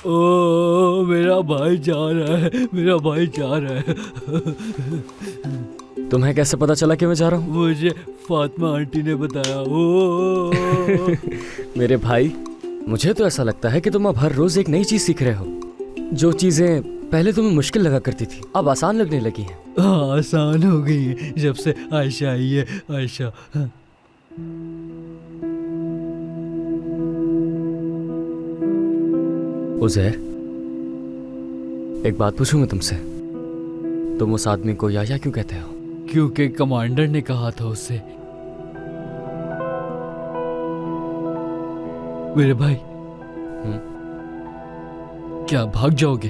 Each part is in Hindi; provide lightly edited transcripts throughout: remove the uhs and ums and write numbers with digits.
ओ मेरा भाई जा रहा है, मेरा भाई जा रहा है। तुम्हें कैसे पता चला कि मैं जा रहा हूँ? मुझे फातिमा आंटी ने बताया। ओ मेरे भाई, मुझे तो ऐसा लगता है कि तुम अब हर रोज एक नई चीज सीख रहे हो। जो चीजें पहले तुम्हें मुश्किल लगा करती थी अब आसान लगने लगी हैं। हाँ, आसान हो गई है जब से आयशा आई है। आयशा, उज़ैर, एक बात पूछूं मैं तुमसे? तुम उस आदमी को याया क्यों कहते हो? क्योंकि कमांडर ने कहा था उससे। मेरे भाई, क्या भाग जाओगे?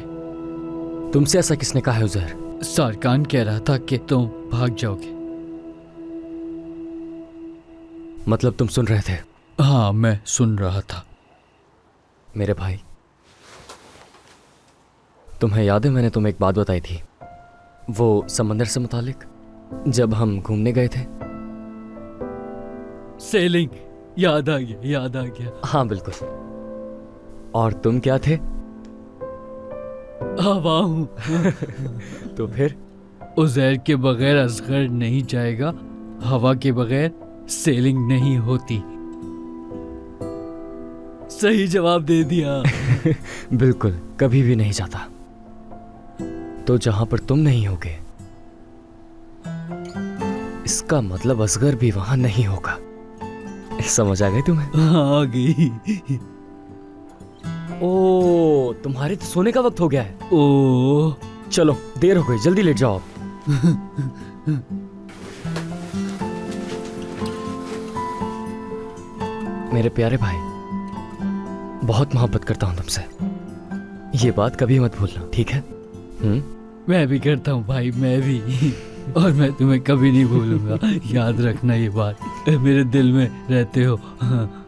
तुमसे ऐसा किसने कहा है उज़ैर? सारकान कह रहा था कि तुम भाग जाओगे। मतलब तुम सुन रहे थे? हाँ, मैं सुन रहा था। मेरे भाई, तुम्हें याद है मैंने तुम्हें एक बात बताई थी, वो समंदर से मुतालिक, जब हम घूमने गए थे? सेलिंग, याद आ गया, याद आ गया। हाँ बिल्कुल। और तुम क्या थे? हवा हूँ। तो फिर? उज़ैर के बगैर असगर नहीं जाएगा, हवा के बगैर सेलिंग नहीं होती। सही जवाब दे दिया। बिल्कुल, कभी भी नहीं जाता। तो जहां पर तुम नहीं होगे, इसका मतलब असगर भी वहां नहीं होगा। समझ आ गई तुम्हें? हाँ, आ गई। ओ, तुम्हारे तो सोने का वक्त हो गया है। ओ, चलो, देर हो गई, जल्दी लेट जाओ आप। मेरे प्यारे भाई, बहुत मोहब्बत करता हूं तुमसे। ये बात कभी मत भूलना, ठीक है? मैं भी करता हूँ भाई, मैं भी। और मैं तुम्हें कभी नहीं भूलूंगा। याद रखना ये बात, मेरे दिल में रहते हो। हाँ।